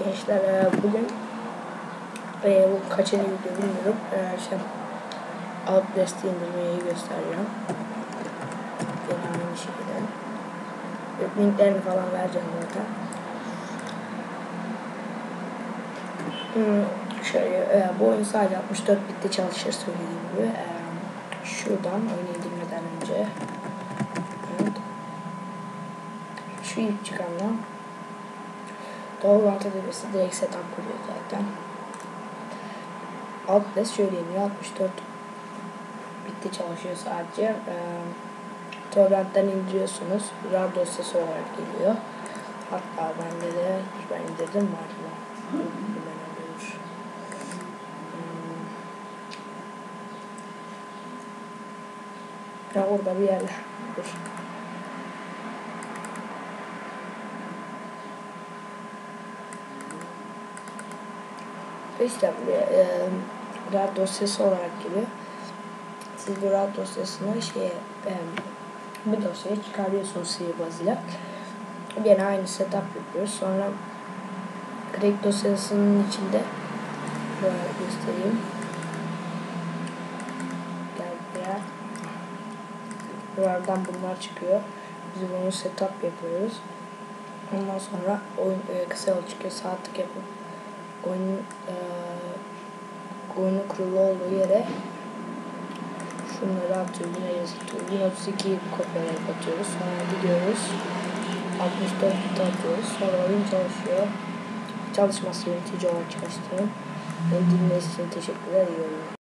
Gençler bugün bu kaçıncı video bilmiyorum. Outlast'ı indirmeyi göstereceğim. Yine aynı şekilde. Linklerini falan vereceğim zaten. Şöyle bu oyun sadece 64 bitte çalışır söylediğim gibi. Şuradan oyunu indirmeden önce şu ilk çıkandan Doğru Antadebesi direkt setup kuruyor zaten. Outlast şöyle iniyor, 64 bitti çalışıyor sadece. Torrent'ten indiriyorsunuz. RAR dosyası olarak geliyor. Hatta bende de ben indirdim mi acaba? Ya orada bir yerde. Dur. İşte RAR dosyası olarak geliyor. Siz bu RAR dosyasını bu dosyayı çıkarıyorsunuz sihirbazıyla. Yine aynı setup yapıyoruz. Sonra crack dosyasının içinde böyle göstereyim. Gel buraya. Buradan bunlar çıkıyor. Biz bunu setup yapıyoruz. Ondan sonra oyun kısa yol çıkıyor. Sağ tık yapıp oyunun kurulu olduğu yere şunları atıyor. Yine yazıtıyor. 1032 kopyalayıp atıyoruz. Sonra gidiyoruz. 64 bit atıyoruz. Sonra oyun çalışıyor. Çalışması yönetici olarak çalıştırıyorum. Beni dinlediğiniz için teşekkürler. İyi oyunlar.